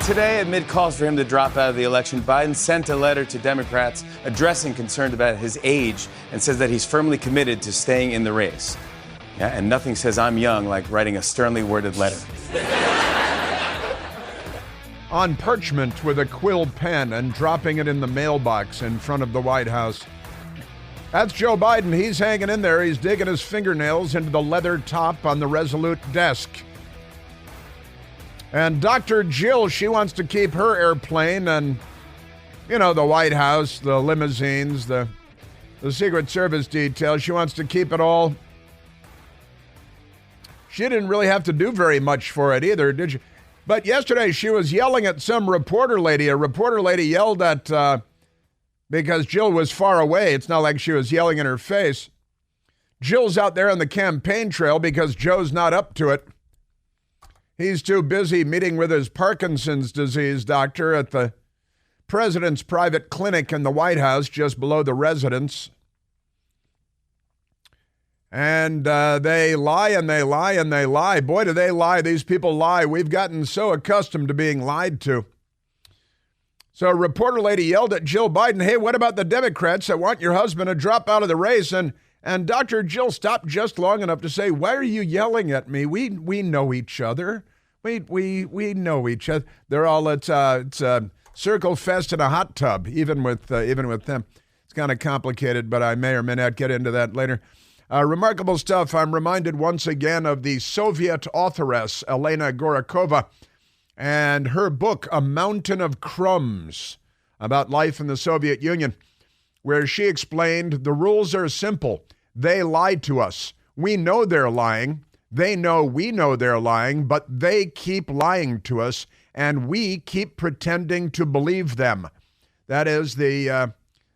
Today, amid calls for him to drop out of the election, Biden sent a letter to Democrats addressing concerns about his age and says that he's firmly committed to staying in the race. Yeah, and nothing says I'm young like writing a sternly worded letter. On parchment with a quill pen and dropping it in the mailbox in front of the White House. That's Joe Biden. He's hanging in there. He's digging his fingernails into the leather top on the Resolute desk. And Dr. Jill, she wants to keep her airplane and, the White House, the limousines, the Secret Service details. She wants to keep it all. She didn't really have to do very much for it either, did she? But yesterday she was yelling at some reporter lady. A reporter lady yelled at, because Jill was far away. It's not like she was yelling in her face. Jill's out there on the campaign trail because Joe's not up to it. He's too busy meeting with his Parkinson's disease doctor at the president's private clinic in the White House, just below the residence. And they lie and they lie and they lie. Boy, do they lie. These people lie. We've gotten so accustomed to being lied to. So a reporter lady yelled at Jill Biden, hey, what about the Democrats that want your husband to drop out of the race? And Dr. Jill stopped just long enough to say, why are you yelling at me? We know each other. We know each other. They're all it's a circle fest in a hot tub, even with them. It's kind of complicated, but I may or may not get into that later. Remarkable stuff. I'm reminded once again of the Soviet authoress Elena Gorakova and her book, A Mountain of Crumbs, about life in the Soviet Union, where she explained the rules are simple. They lie to us. We know they're lying. They know we know they're lying, but they keep lying to us, and we keep pretending to believe them. That is the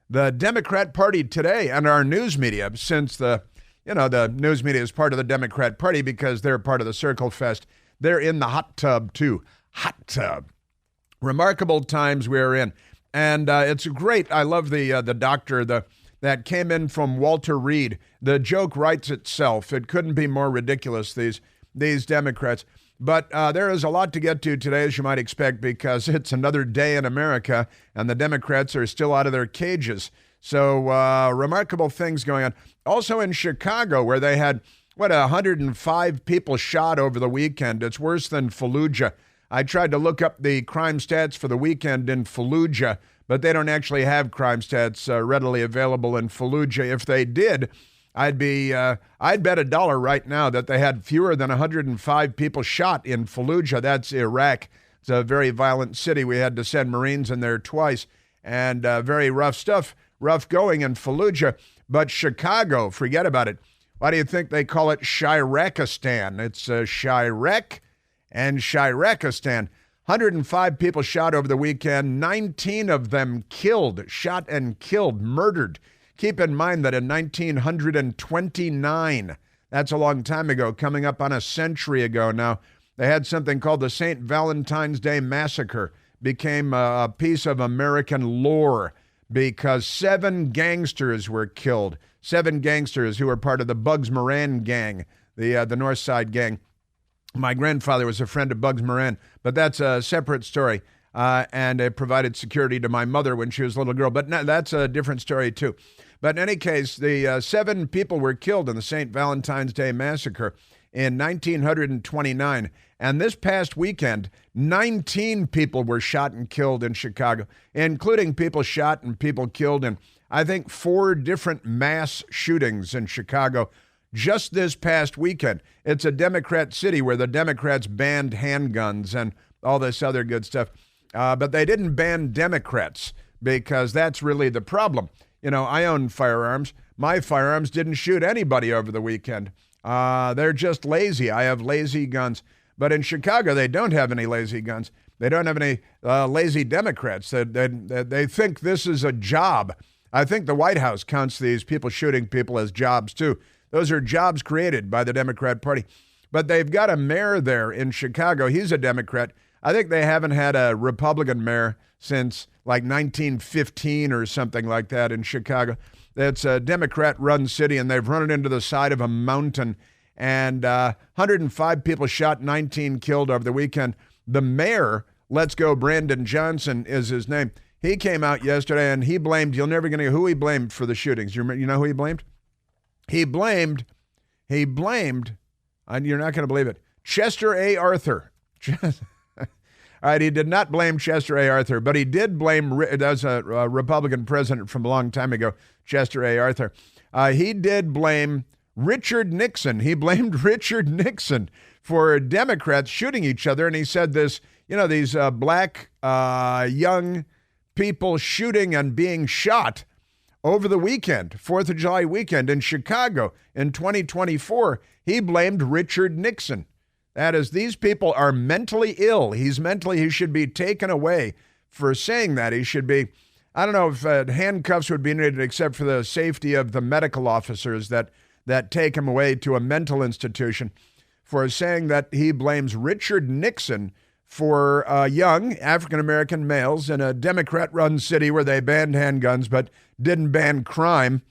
Democrat Party today and our news media, since the news media is part of the Democrat Party because they're part of the Circle Fest. They're in the hot tub, too. Hot tub. Remarkable times we're in. And it's great. I love the doctor that came in from Walter Reed. The joke writes itself. It couldn't be more ridiculous, these Democrats. But there is a lot to get to today, as you might expect, because it's another day in America, and the Democrats are still out of their cages. So remarkable things going on. Also in Chicago, where they had, 105 people shot over the weekend. It's worse than Fallujah. I tried to look up the crime stats for the weekend in Fallujah, but they don't actually have crime stats readily available in Fallujah. If they did, I'd bet $1 right now that they had fewer than 105 people shot in Fallujah. That's Iraq. It's a very violent city. We had to send Marines in there twice, and very rough stuff, rough going in Fallujah. But Chicago, forget about it. Why do you think they call it Shirakistan? It's Chirac and Shirakistan. 105 people shot over the weekend, 19 of them killed, shot and killed, murdered. Keep in mind that in 1929, that's a long time ago, coming up on a century ago now, they had something called the St. Valentine's Day Massacre. Became a piece of American lore because 7 gangsters were killed. 7 gangsters who were part of the Bugs Moran gang, the North Side gang. My grandfather was a friend of Bugs Moran, but that's a separate story. And it provided security to my mother when she was a little girl. But that's a different story, too. But in any case, the 7 people were killed in the St. Valentine's Day Massacre in 1929. And this past weekend, 19 people were shot and killed in Chicago, including people shot and people killed in, I think, 4 different mass shootings in Chicago just this past weekend. It's a Democrat city where the Democrats banned handguns and all this other good stuff. But they didn't ban Democrats because that's really the problem. I own firearms. My firearms didn't shoot anybody over the weekend. They're just lazy. I have lazy guns. But in Chicago, they don't have any lazy guns. They don't have any lazy Democrats. They think this is a job. I think the White House counts these people shooting people as jobs, too. Those are jobs created by the Democrat Party. But they've got a mayor there in Chicago. He's a Democrat. I think they haven't had a Republican mayor since like 1915 or something like that in Chicago. It's a Democrat-run city, and they've run it into the side of a mountain. And 105 people shot, 19 killed over the weekend. The mayor Let's Go Brandon Johnson is his name. He came out yesterday and he blamed, you'll never get who he blamed for the shootings. You know who he blamed? He blamed, and you're not going to believe it, Chester A. Arthur. All right, he did not blame Chester A. Arthur, but he did blame, that was a Republican president from a long time ago, Chester A. Arthur. He did blame Richard Nixon. He blamed Richard Nixon for Democrats shooting each other, and he said this, these black young people shooting and being shot over the weekend, 4th of July weekend in Chicago in 2024. He blamed Richard Nixon. That is, these people are mentally ill. He should be taken away for saying that. He should be, I don't know if handcuffs would be needed except for the safety of the medical officers that take him away to a mental institution for saying that he blames Richard Nixon for young African-American males in a Democrat-run city where they banned handguns but didn't ban crime.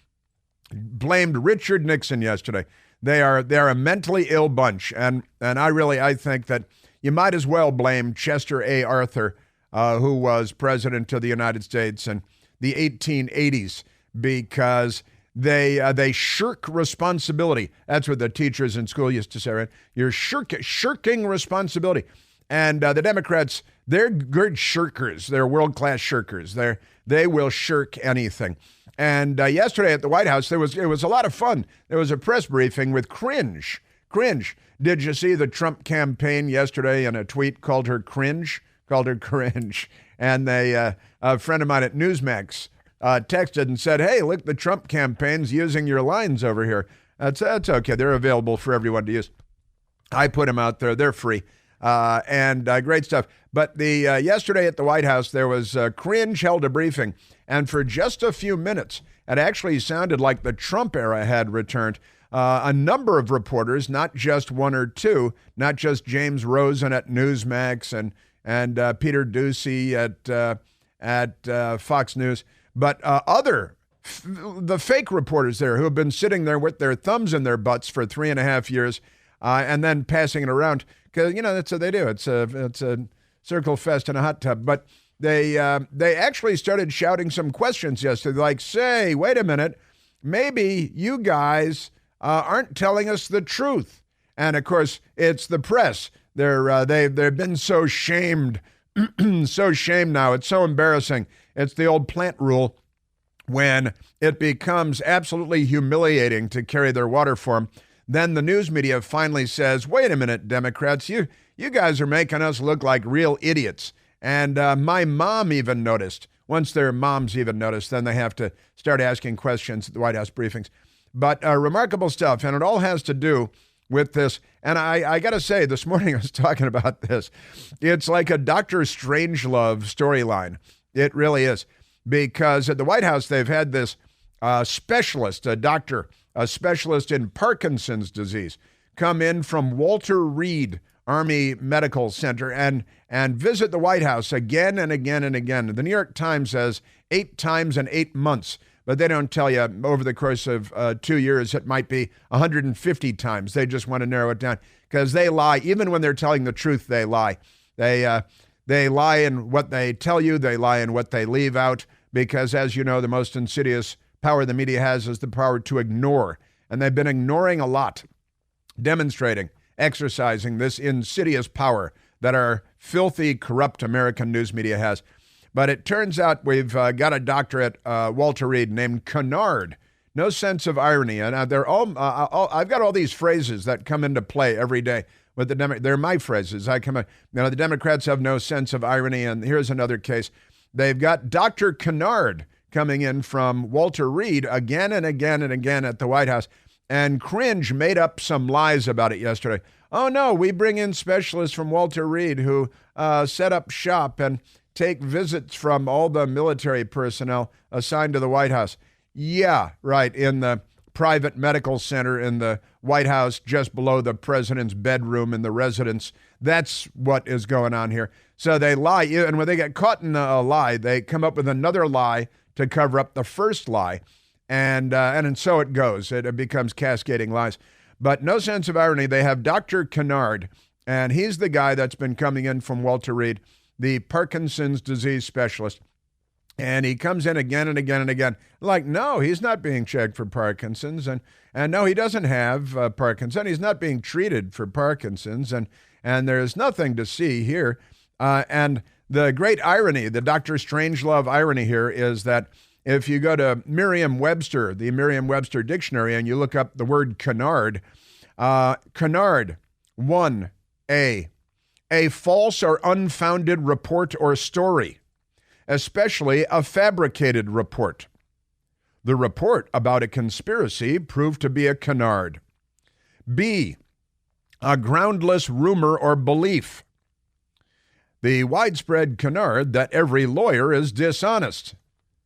Blamed Richard Nixon yesterday. They are a mentally ill bunch, and I think that you might as well blame Chester A. Arthur, who was president of the United States in the 1880s, because they shirk responsibility. That's what the teachers in school used to say, right? You're shirking responsibility. And the Democrats, they're good shirkers. They're world-class shirkers. They will shirk anything. And yesterday at the White House, it was a lot of fun. There was a press briefing with Cringe. Did you see the Trump campaign yesterday in a tweet called her cringe? And a friend of mine at Newsmax texted and said, hey, look, the Trump campaign's using your lines over here. That's okay. They're available for everyone to use. I put them out there. They're free. And great stuff. But yesterday at the White House, there was Cringe held a briefing. And for just a few minutes, it actually sounded like the Trump era had returned. A number of reporters, not just one or two, not just James Rosen at Newsmax and Peter Doocy at Fox News, but the fake reporters there who have been sitting there with their thumbs in their butts for 3.5 years and then passing it around. Because, that's what they do. It's a circle fest in a hot tub. But they actually started shouting some questions yesterday, like, say, wait a minute, maybe you guys aren't telling us the truth. And, of course, it's the press. They've been so shamed, so shamed now. It's so embarrassing. It's the old plant rule when it becomes absolutely humiliating to carry their water for them. Then the news media finally says, wait a minute, Democrats, you guys are making us look like real idiots. And my mom even noticed. Once their moms even noticed, then they have to start asking questions at the White House briefings. But remarkable stuff, and it all has to do with this. And I got to say, this morning I was talking about this. It's like a Dr. Strangelove storyline. It really is. Because at the White House, they've had this specialist, a specialist in Parkinson's disease, come in from Walter Reed Army Medical Center and visit the White House again and again and again. The New York Times says 8 times in 8 months, but they don't tell you over the course of 2 years, it might be 150 times. They just want to narrow it down because they lie. Even when they're telling the truth, they lie. They lie in what they tell you. They lie in what they leave out because, as you know, the most insidious power the media has is the power to ignore. And they've been ignoring a lot, demonstrating, exercising this insidious power that our filthy, corrupt American news media has. But it turns out we've got a doctor at Walter Reed named Kennard. No sense of irony. And they're I've got all these phrases that come into play every day. With they're my phrases. The Democrats have no sense of irony. And here's another case. They've got Dr. Kennard coming in from Walter Reed again and again and again at the White House. And Cringe made up some lies about it yesterday. Oh, no, we bring in specialists from Walter Reed who set up shop and take visits from all the military personnel assigned to the White House. Yeah, right, in the private medical center in the White House just below the president's bedroom in the residence. That's what is going on here. So they lie, and when they get caught in a lie, they come up with another lie to cover up the first lie, and so it goes. It becomes cascading lies. But no sense of irony. They have Dr. Kennard, and he's the guy that's been coming in from Walter Reed the Parkinson's disease specialist. And he comes in again and again and again. Like, no, he's not being checked for Parkinson's. And no, he doesn't have Parkinson's. He's not being treated for Parkinson's. And there's nothing to see here. And the great irony, the Dr. Strangelove irony here is that if you go to Merriam-Webster, the Merriam-Webster dictionary, and you look up the word canard, canard, 1A, a false or unfounded report or story, especially a fabricated report. The report about a conspiracy proved to be a canard. B, a groundless rumor or belief. The widespread canard that every lawyer is dishonest.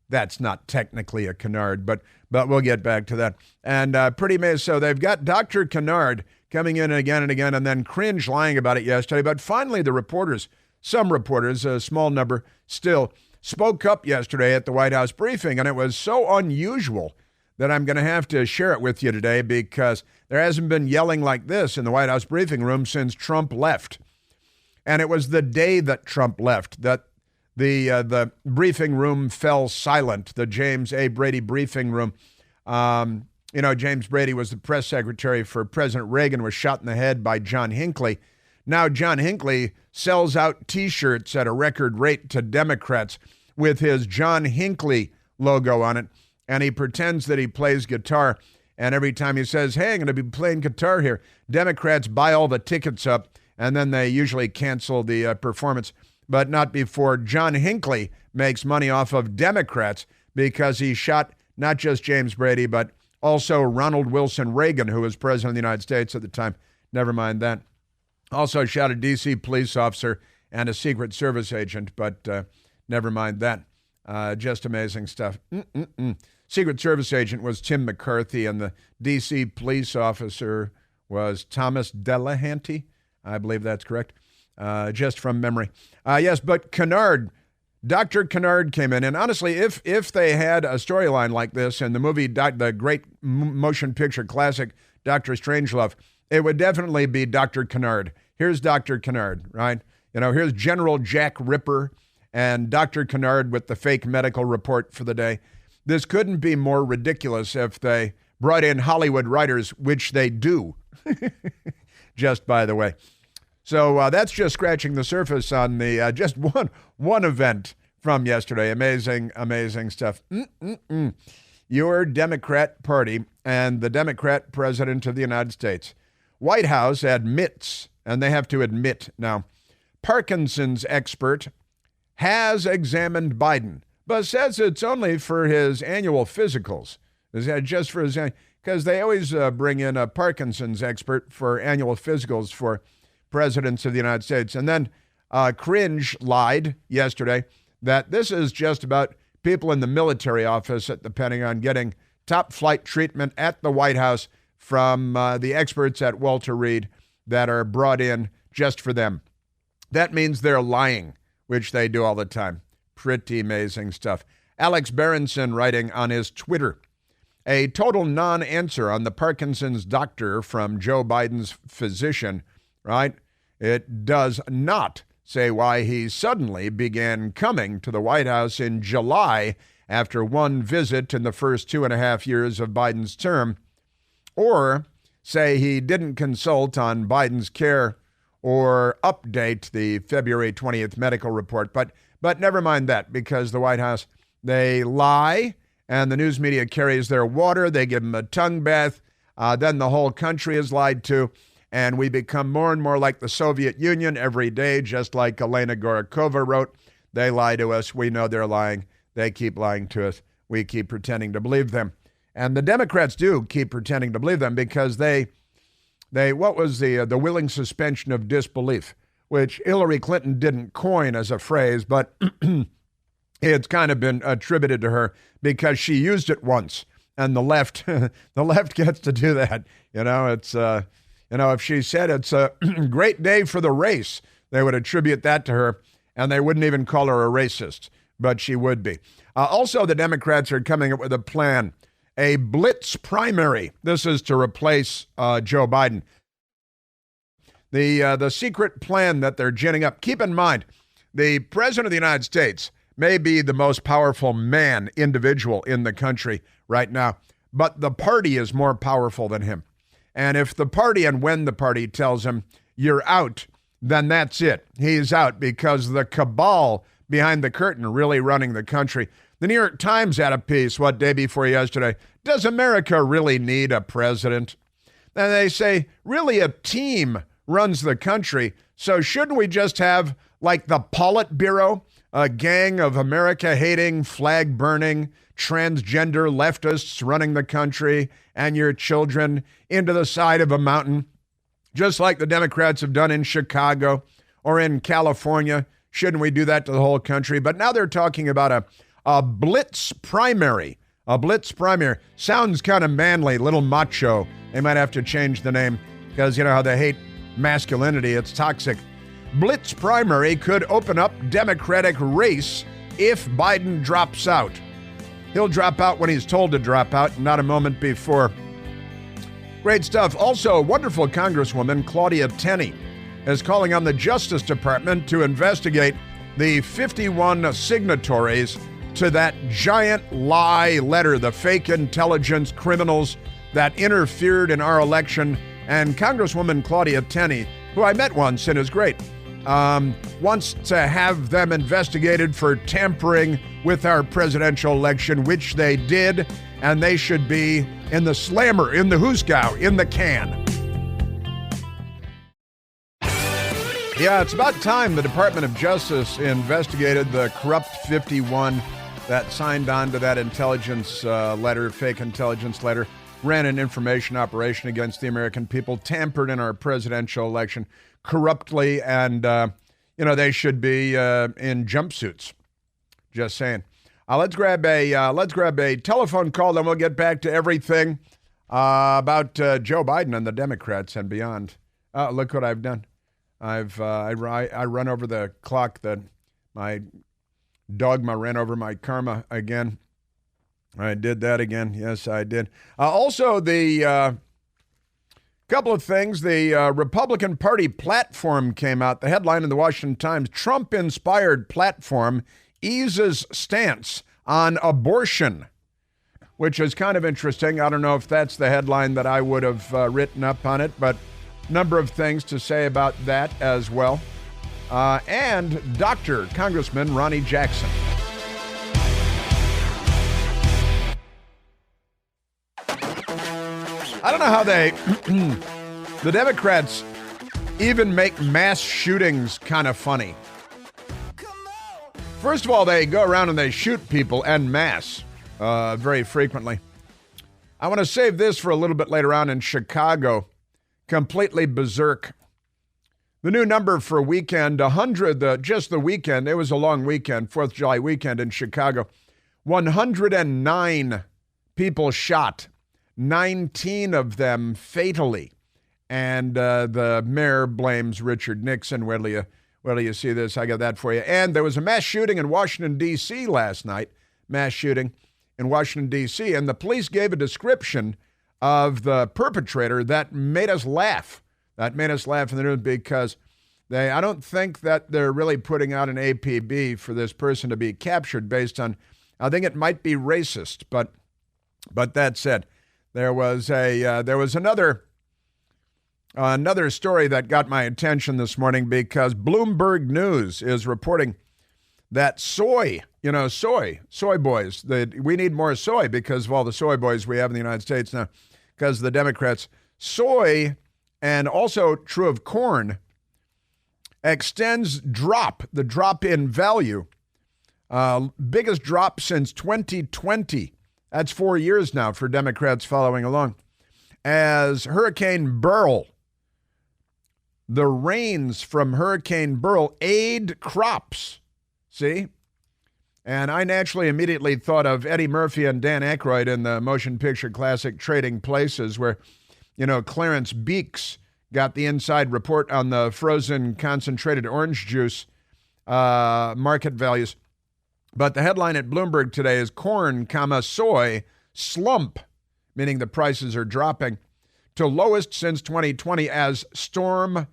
That's not technically a canard, but we'll get back to that. And pretty amazing. So they've got Dr. Canard coming in again and again, and then Cringe lying about it yesterday. But finally, the reporters, some reporters, a small number still, spoke up yesterday at the White House briefing, and it was so unusual that I'm going to have to share it with you today because there hasn't been yelling like this in the White House briefing room since Trump left. And it was the day that Trump left that the briefing room fell silent, the James A. Brady briefing room. James Brady was the press secretary for President Reagan, was shot in the head by John Hinckley. Now John Hinckley sells out T-shirts at a record rate to Democrats with his John Hinckley logo on it, and he pretends that he plays guitar. And every time he says, hey, I'm going to be playing guitar here, Democrats buy all the tickets up, and then they usually cancel the performance. But not before John Hinckley makes money off of Democrats because he shot not just James Brady, but also Ronald Wilson Reagan, who was president of the United States at the time. Never mind that. Also shot a D.C. police officer and a Secret Service agent, but never mind that. Just amazing stuff. Secret Service agent was Tim McCarthy, and the D.C. police officer was Thomas Delahanty. I believe that's correct. Just from memory. Yes, but Canard, Dr. Canard came in, and honestly, if they had a storyline like this in the movie, the great motion picture classic, Dr. Strangelove, it would definitely be Dr. Canard. Here's Dr. Canard, right? Here's General Jack Ripper and Dr. Canard with the fake medical report for the day. This couldn't be more ridiculous if they brought in Hollywood writers, which they do, just by the way. So that's just scratching the surface on the just one event from yesterday. Amazing, amazing stuff. Your Democrat Party and the Democrat President of the United States. White House admits, and they have to admit now, Parkinson's expert has examined Biden, but says it's only for his annual physicals. Is that just for his, because they always bring in a Parkinson's expert for annual physicals for presidents of the United States. And then Cringe lied yesterday that this is just about people in the military office at the Pentagon getting top flight treatment at the White House from the experts at Walter Reed that are brought in just for them. That means they're lying, which they do all the time. Pretty amazing stuff. Alex Berenson writing on his Twitter, a total non-answer on the Parkinson's doctor from Joe Biden's physician, right? It does not say why he suddenly began coming to the White House in July after one visit in the first 2.5 years of Biden's term, or say he didn't consult on Biden's care or update the February 20th medical report. But never mind that, because the White House, they lie, and the news media carries their water. They give them a tongue bath. Then the whole country is lied to. And we become more and more like the Soviet Union every day, just like Elena Gorakova wrote. They lie to us. We know they're lying. They keep lying to us. We keep pretending to believe them. And the Democrats do keep pretending to believe them because they what was the willing suspension of disbelief, which Hillary Clinton didn't coin as a phrase, but it's kind of been attributed to her because she used it once. And the left gets to do that. It's if she said it's a great day for the race, they would attribute that to her, and they wouldn't even call her a racist, but she would be. Also, the Democrats are coming up with a plan, a blitz primary. This is to replace Joe Biden. The secret plan that they're ginning up. Keep in mind, The President of the United States may be the most powerful individual in the country right now, but the party is more powerful than him. And if the party and when the party tells him you're out, then that's it. He's out because the cabal behind the curtain really running the country. The New York Times had a piece, day before yesterday? Does America really need a president? And they say, really, a team runs the country. So shouldn't we just have like the Politburo, a gang of America-hating, flag-burning, transgender leftists running the country and your children into the side of a mountain, just like the Democrats have done in Chicago or in California? Shouldn't we do that to the whole country? But now they're talking about a blitz primary. A blitz primary. Sounds kind of manly, little macho. They might have to change the name because you know how they hate masculinity. It's toxic. Blitz primary could open up Democratic race if Biden drops out. He'll drop out when he's told to drop out, not a moment before. Great stuff. Also, wonderful Congresswoman Claudia Tenney is calling on the Justice Department to investigate the 51 signatories to that giant lie letter, the fake intelligence criminals that interfered in our election. And Congresswoman Claudia Tenney, who I met once and is great, wants to have them investigated for tampering with our presidential election, which they did, and they should be in the slammer, in the hoosegow, in the can. Yeah, it's about time the Department of Justice investigated the corrupt 51 that signed on to that intelligence letter, fake intelligence letter, ran an information operation against the American people, tampered in our presidential election corruptly, and, they should be in jumpsuits. Just saying. Let's grab a telephone call, then we'll get back to everything about Joe Biden and the Democrats and beyond. Look what I've done. I run over the clock. My dogma ran over my karma again. I did that again. Yes, I did. Also, the couple of things. The Republican Party platform came out. The headline in the Washington Times: Trump-inspired platform eases stance on abortion, which is kind of interesting. I don't know if that's the headline that I would have written up on it, but number of things to say about that as well. And Dr. Congressman Ronnie Jackson. I don't know how the Democrats even make mass shootings kind of funny. First of all, they go around and they shoot people en masse very frequently. I want to save this for a little bit later on in Chicago. Completely berserk. The new number for weekend, 100, just the weekend. It was a long weekend, 4th of July weekend in Chicago. 109 people shot, 19 of them fatally. And the mayor blames Richard Nixon. Where do you see this? I got that for you. And there was a mass shooting in Washington, D.C. last night. Mass shooting in Washington, D.C. And the police gave a description of the perpetrator that made us laugh. That made us laugh in the news because I don't think that they're really putting out an APB for this person to be captured based on, I think it might be racist, but that said, there was another story that got my attention this morning because Bloomberg News is reporting that soy boys, we need more soy because of all the soy boys we have in the United States now, because the Democrats. Soy, and also true of corn, extends the drop in value. Biggest drop since 2020. That's 4 years now for Democrats following along. As Hurricane Beryl, the rains from Hurricane Beryl aid crops. See? And I naturally immediately thought of Eddie Murphy and Dan Aykroyd in the motion picture classic Trading Places, where, Clarence Beeks got the inside report on the frozen concentrated orange juice market values. But the headline at Bloomberg today is corn, soy slump, meaning the prices are dropping to lowest since 2020 as Storm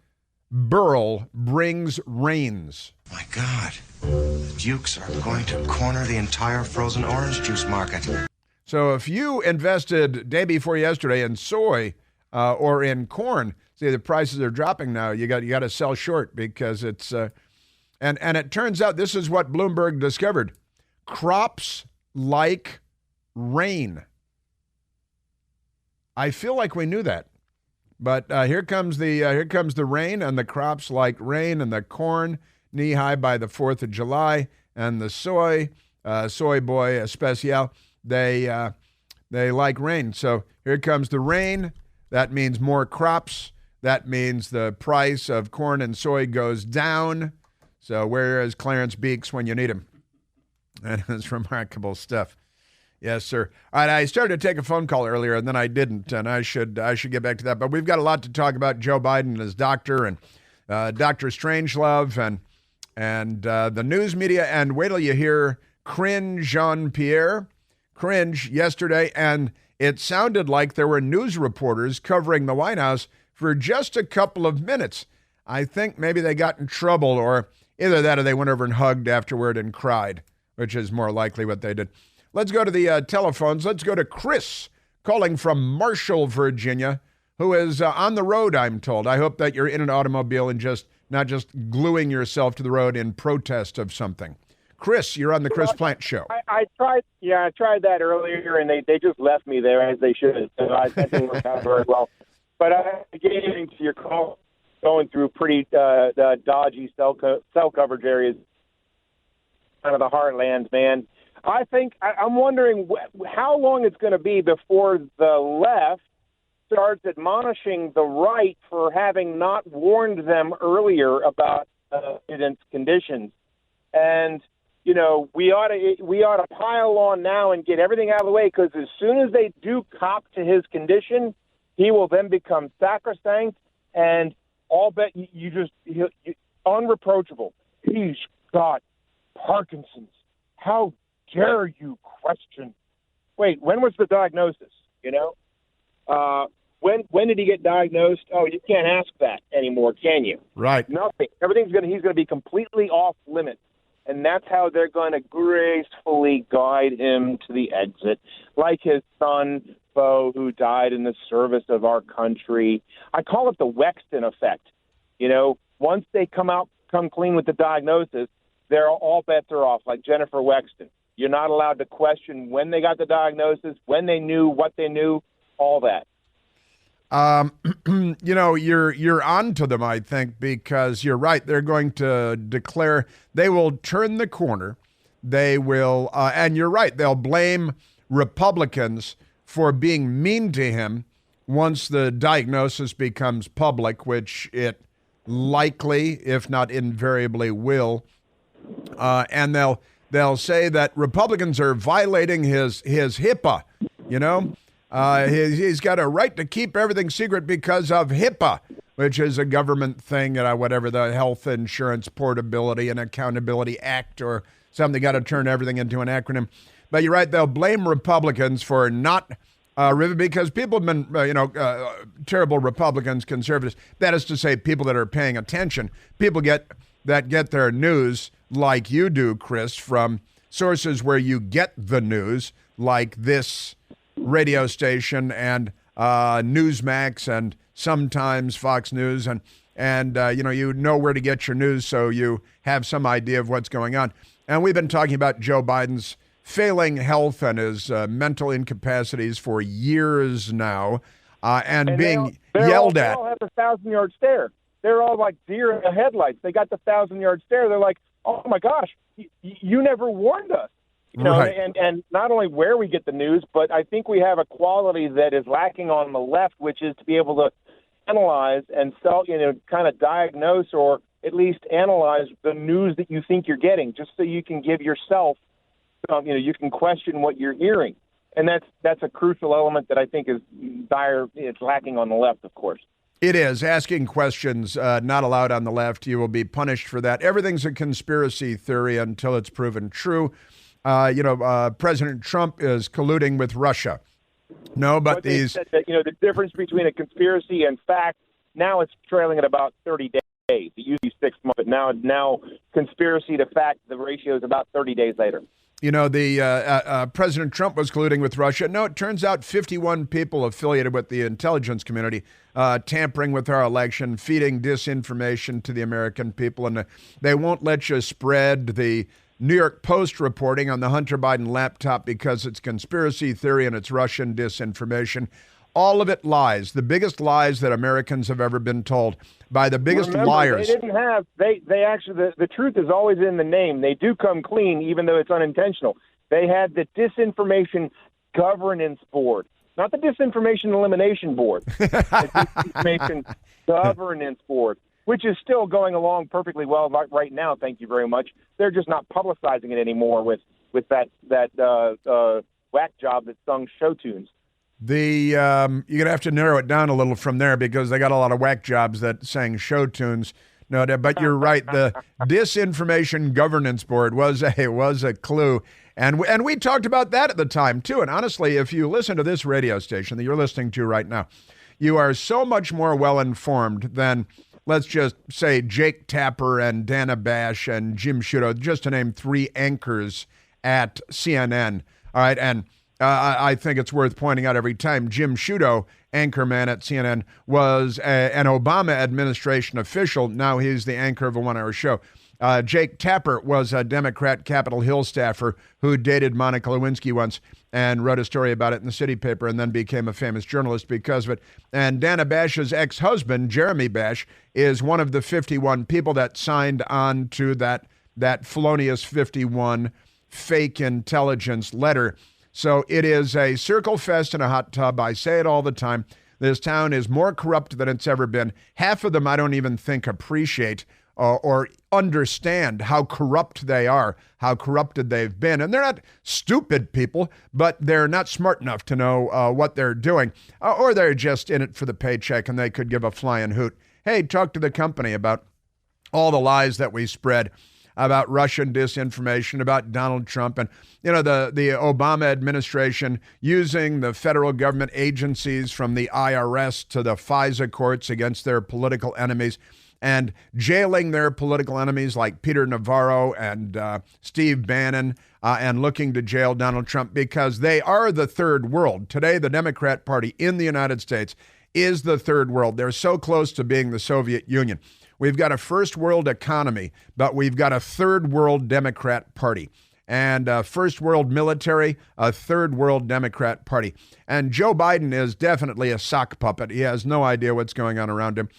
Burl brings rains. My God, the Dukes are going to corner the entire frozen orange juice market. So if you invested day before yesterday in soy or in corn, see the prices are dropping now. You got to sell short because it's and it turns out this is what Bloomberg discovered: crops like rain. I feel like we knew that, but here comes the rain, and the crops like rain, and the corn knee high by the 4th of July, and the soy boy especial, they like rain. So here comes the rain. That means more crops. That means the price of corn and soy goes down. So where is Clarence Beeks when you need him? And it's remarkable stuff. Yes, sir. All right, I started to take a phone call earlier, and then I didn't, and I should get back to that. But we've got a lot to talk about: Joe Biden and his doctor, and Dr. Strangelove, and the news media. And wait till you hear Karringe-Jean-Pierre. Cringe yesterday, and it sounded like there were news reporters covering the White House for just a couple of minutes. I think maybe they got in trouble, or either that or they went over and hugged afterward and cried, which is more likely what they did. Let's go to the telephones. Let's go to Chris, calling from Marshall, Virginia, who is on the road, I'm told. I hope that you're in an automobile and not just gluing yourself to the road in protest of something. Chris, you're on the Chris Plant Show. I tried that earlier, and they just left me there, as they should. So that didn't work out very well. But getting to your call, going through pretty dodgy cell coverage areas, kind of the heartlands, man. I think I'm wondering how long it's going to be before the left starts admonishing the right for having not warned them earlier about students' conditions. And you know, we ought to pile on now and get everything out of the way, because as soon as they do cop to his condition, he will then become sacrosanct and all bet unreproachable. He's got Parkinson's. How dare you question? Wait, when was the diagnosis? You know, when did he get diagnosed? Oh, you can't ask that anymore, can you? Right. Nothing. He's going to be completely off limits. And that's how they're going to gracefully guide him to the exit, like his son, Bo, who died in the service of our country. I call it the Wexton effect. You know, once they come clean with the diagnosis, all bets are off, like Jennifer Wexton. You're not allowed to question when they got the diagnosis, when they knew, what they knew, all that. You know, you're on to them, I think, because you're right. They're going to declare, they will turn the corner. They will, and you're right, they'll blame Republicans for being mean to him once the diagnosis becomes public, which it likely, if not invariably, will. And they'll say that Republicans are violating his HIPAA, you know. He's got a right to keep everything secret because of HIPAA, which is a government thing, whatever, the Health Insurance Portability and Accountability Act or something. They got to turn everything into an acronym. But you're right, they'll blame Republicans for not, because people have been, terrible Republicans, conservatives. That is to say, people that are paying attention. People get their news like you do, Chris, from sources where you get the news, like this radio station and Newsmax and sometimes Fox News, and you know where to get your news, so you have some idea of what's going on. And we've been talking about Joe Biden's failing health and his mental incapacities for years now, and being yelled at. They all have the 1,000-yard stare. They're all like deer in the headlights. They got the 1,000-yard stare. They're like, oh my gosh, you never warned us. You know, right. and not only where we get the news, but I think we have a quality that is lacking on the left, which is to be able to analyze and kind of diagnose, or at least analyze the news that you think you're getting, just so you can give yourself, you can question what you're hearing. And that's a crucial element that I think is it's lacking on the left, of course. It is. Asking questions not allowed on the left. You will be punished for that. Everything's a conspiracy theory until it's proven true. President Trump is colluding with Russia. No, but the difference between a conspiracy and fact, now it's trailing at about 30 days. days. It used to be 6 months, but now conspiracy to fact, the ratio is about 30 days later. You know, the President Trump was colluding with Russia. No, it turns out 51 people affiliated with the intelligence community tampering with our election, feeding disinformation to the American people, and they won't let you spread the New York Post reporting on the Hunter Biden laptop because it's conspiracy theory and it's Russian disinformation. All of it lies, the biggest lies that Americans have ever been told by the biggest liars. They actually, the truth is always in the name. They do come clean, even though it's unintentional. They had the Disinformation Governance Board, not the Disinformation Elimination Board, the Disinformation Governance Board, which is still going along perfectly well right now. Thank you very much. They're just not publicizing it anymore with that whack job that sung show tunes. You're going to have to narrow it down a little from there because they got a lot of whack jobs that sang show tunes. No, but you're right. The Disinformation Governance Board was a clue. And we talked about that at the time, too. And honestly, if you listen to this radio station that you're listening to right now, you are so much more well-informed than, let's just say, Jake Tapper and Dana Bash and Jim Sciutto, just to name three anchors at CNN. All right, and I think it's worth pointing out every time, Jim Sciutto, anchorman at CNN, was an Obama administration official. Now he's the anchor of a one-hour show. Jake Tapper was a Democrat Capitol Hill staffer who dated Monica Lewinsky once and wrote a story about it in the City Paper and then became a famous journalist because of it. And Dana Bash's ex-husband, Jeremy Bash, is one of the 51 people that signed on to that felonious 51 fake intelligence letter. So it is a circle fest in a hot tub. I say it all the time. This town is more corrupt than it's ever been. Half of them I don't even think appreciate or understand how corrupt they are, how corrupted they've been. And they're not stupid people, but they're not smart enough to know what they're doing. Or they're just in it for the paycheck and they could give a flying hoot. Hey, talk to the company about all the lies that we spread about Russian disinformation, about Donald Trump, and the Obama administration using the federal government agencies from the IRS to the FISA courts against their political enemies and jailing their political enemies like Peter Navarro and Steve Bannon and looking to jail Donald Trump because they are the third world. Today, the Democrat Party in the United States is the third world. They're so close to being the Soviet Union. We've got a first world economy, but we've got a third world Democrat Party. And a first world military, a third world Democrat Party. And Joe Biden is definitely a sock puppet. He has no idea what's going on around him.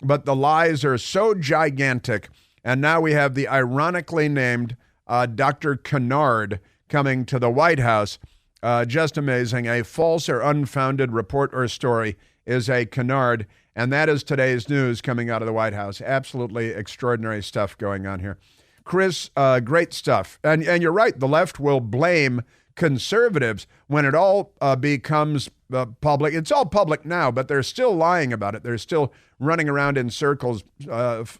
But the lies are so gigantic. And now we have the ironically named Dr. Kennard coming to the White House. Just amazing. A false or unfounded report or story is a Kennard. And that is today's news coming out of the White House. Absolutely extraordinary stuff going on here. Chris, great stuff. And you're right, the left will blame conservatives when it all becomes public. It's all public now, but they're still lying about it. They're still running around in circles,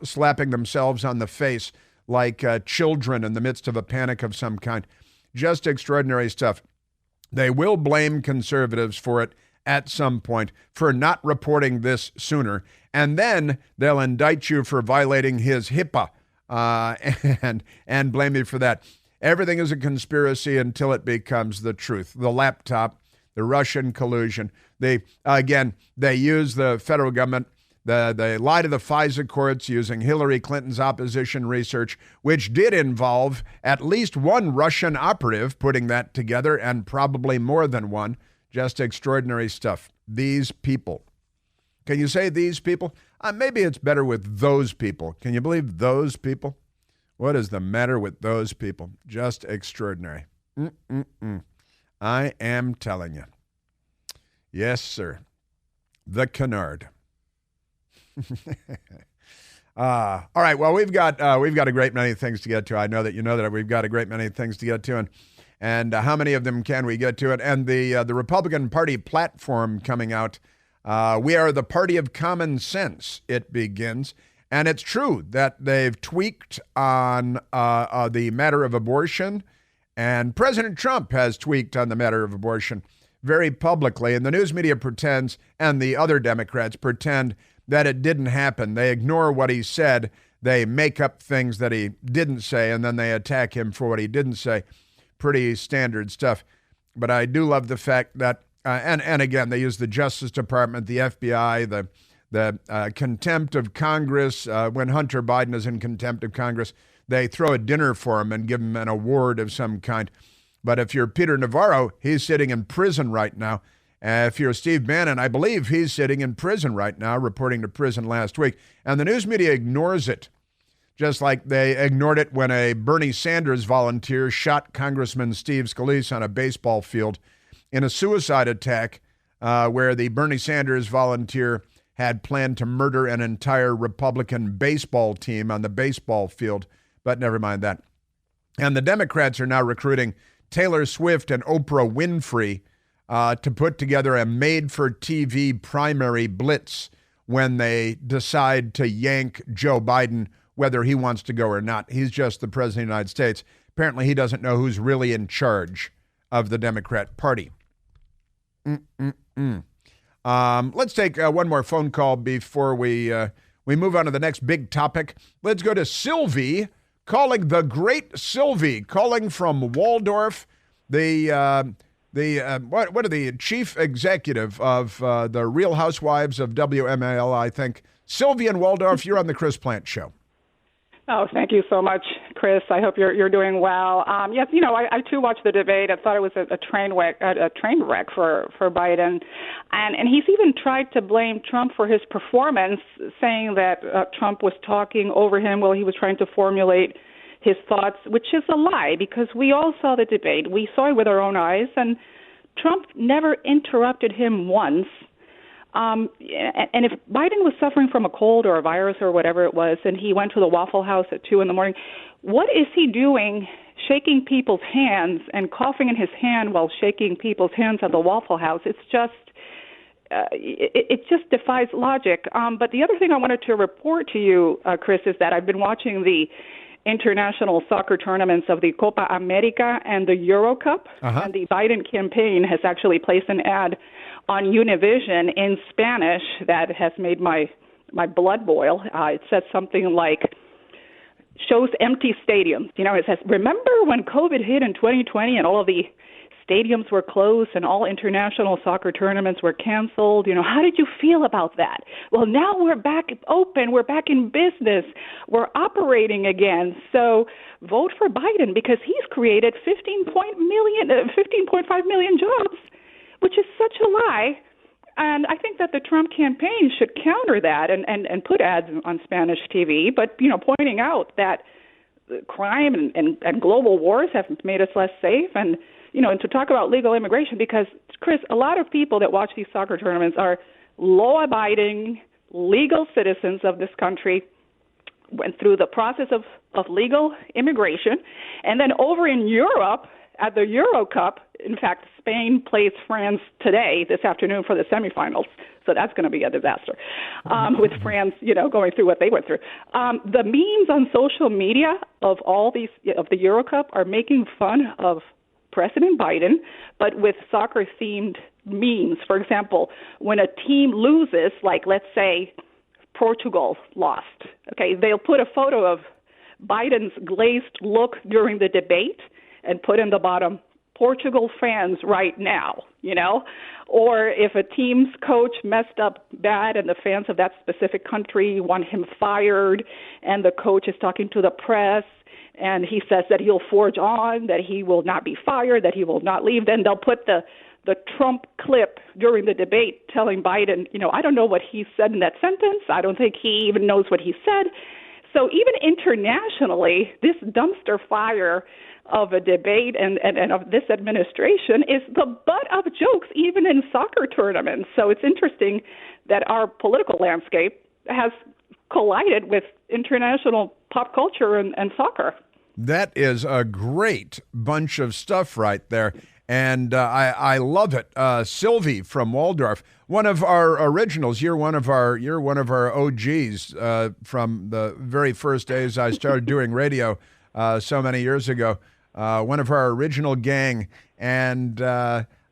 slapping themselves on the face like children in the midst of a panic of some kind. Just extraordinary stuff. They will blame conservatives for it at some point for not reporting this sooner. And then they'll indict you for violating his HIPAA and blame you for that. Everything is a conspiracy until it becomes the truth. The laptop, the Russian collusion. They use the federal government. They lie to the FISA courts using Hillary Clinton's opposition research, which did involve at least one Russian operative putting that together and probably more than one. Just extraordinary stuff. These people. Can you say these people? Maybe it's better with those people. Can you believe those people? What is the matter with those people? Just extraordinary. I am telling you. Yes, sir. The Kennard. All right. Well, we've got a great many things to get to. I know that you know that we've got a great many things to get to, and how many of them can we get to it? And the Republican Party platform coming out. We are the party of common sense. It begins, and it's true that they've tweaked on the matter of abortion, and President Trump has tweaked on the matter of abortion very publicly. And the news media pretends, and the other Democrats pretend that it didn't happen. They ignore what he said. They make up things that he didn't say, and then they attack him for what he didn't say. Pretty standard stuff. But I do love the fact that, and again, they use the Justice Department, the FBI, the contempt of Congress. When Hunter Biden is in contempt of Congress, they throw a dinner for him and give him an award of some kind. But if you're Peter Navarro, he's sitting in prison right now. If you're Steve Bannon, I believe he's sitting in prison right now, reporting to prison last week. And the news media ignores it, just like they ignored it when a Bernie Sanders volunteer shot Congressman Steve Scalise on a baseball field in a suicide attack where the Bernie Sanders volunteer had planned to murder an entire Republican baseball team on the baseball field. But never mind that. And the Democrats are now recruiting Taylor Swift and Oprah Winfrey to put together a made-for-TV primary blitz when they decide to yank Joe Biden, whether he wants to go or not. He's just the president of the United States. Apparently, he doesn't know who's really in charge of the Democrat Party. Let's take one more phone call before we move on to the next big topic. Let's go to Sylvie, the great Sylvie, calling from Waldorf, what are the chief executive of the Real Housewives of WMAL, I think. Sylvie and Waldorf, you're on the Chris Plant Show. Oh, thank you so much, Chris. I hope you're doing well. Yes, I too watched the debate. I thought it was a train wreck for Biden, and he's even tried to blame Trump for his performance, saying that Trump was talking over him while he was trying to formulate his thoughts, which is a lie, because we all saw the debate. We saw it with our own eyes, and Trump never interrupted him once. And if Biden was suffering from a cold or a virus or whatever it was, and he went to the Waffle House at 2 a.m, what is he doing shaking people's hands and coughing in his hand while shaking people's hands at the Waffle House? It's just, it just defies logic. But the other thing I wanted to report to you, Chris, is that I've been watching the international soccer tournaments of the Copa America and the Euro Cup, and the Biden campaign has actually placed an ad on Univision in Spanish that has made my blood boil. It says something like, shows empty stadiums. It says, remember when COVID hit in 2020 and all of the stadiums were closed and all international soccer tournaments were canceled? How did you feel about that? Well, now we're back open. We're back in business. We're operating again. So vote for Biden because he's created 15.5 million jobs, which is such a lie. And I think that the Trump campaign should counter that and put ads on Spanish TV, but, pointing out that crime and global wars have made us less safe and to talk about legal immigration, because, Chris, a lot of people that watch these soccer tournaments are law-abiding, legal citizens of this country, went through the process of legal immigration, and then over in Europe at the Euro Cup, in fact, Spain plays France today, this afternoon, for the semifinals. So that's going to be a disaster with France, going through what they went through. The memes on social media of all these of the Euro Cup are making fun of President Biden, but with soccer-themed memes. For example, when a team loses, like let's say Portugal lost, okay, they'll put a photo of Biden's glazed look during the debate and put in the bottom, Portugal fans right now, Or if a team's coach messed up bad and the fans of that specific country want him fired and the coach is talking to the press and he says that he'll forge on, that he will not be fired, that he will not leave, then they'll put the Trump clip during the debate telling Biden, I don't know what he said in that sentence. I don't think he even knows what he said. So even internationally, this dumpster fire of a debate and of this administration is the butt of jokes, even in soccer tournaments. So it's interesting that our political landscape has collided with international pop culture and soccer. That is a great bunch of stuff right there. And I love it. Sylvie from Waldorf, one of our originals. You're one of our OGs from the very first days I started doing radio so many years ago. One of our original gang, and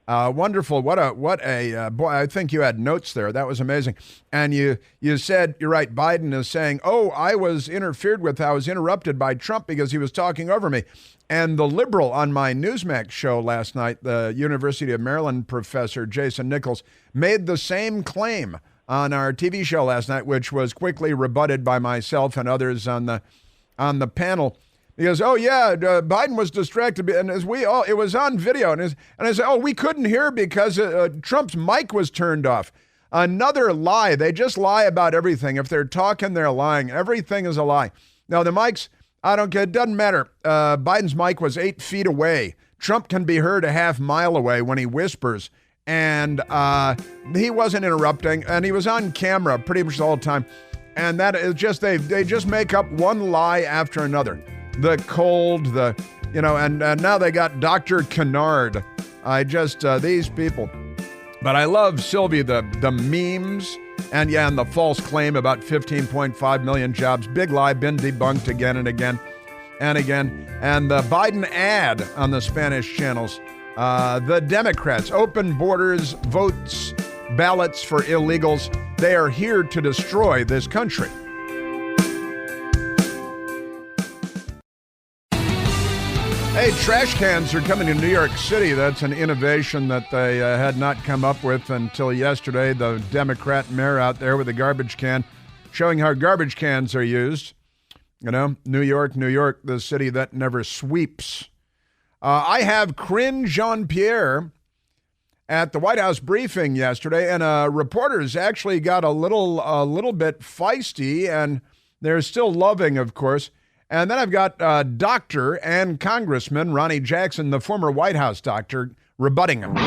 Wonderful. What a boy, I think you had notes there. That was amazing. And you said, you're right, Biden is saying, oh, I was interfered with. I was interrupted by Trump because he was talking over me. And the liberal on my Newsmax show last night, the University of Maryland professor, Jason Nichols, made the same claim on our TV show last night, which was quickly rebutted by myself and others on the panel. He goes, oh, yeah, Biden was distracted. And it was on video. And I said, oh, we couldn't hear because Trump's mic was turned off. Another lie. They just lie about everything. If they're talking, they're lying. Everything is a lie. Now, the mics, I don't care. It doesn't matter. Biden's mic was 8 feet away. Trump can be heard a half mile away when he whispers. And he wasn't interrupting. And he was on camera pretty much the whole time. And that is just, they just make up one lie after another. The cold, and now they got Dr. Kennard. These people. But I love, Sylvie, the memes and the false claim about 15.5 million jobs. Big lie, been debunked again and again and again. And the Biden ad on the Spanish channels. The Democrats, open borders, votes, ballots for illegals. They are here to destroy this country. Hey, trash cans are coming to New York City. That's an innovation that they had not come up with until yesterday. The Democrat mayor out there with a garbage can showing how garbage cans are used. New York, the city that never sweeps. I have Karringe-Jean-Pierre at the White House briefing yesterday, and reporters actually got a little bit feisty, and they're still loving, of course. And then I've got Doctor and Congressman Ronnie Jackson, the former White House doctor, rebutting him.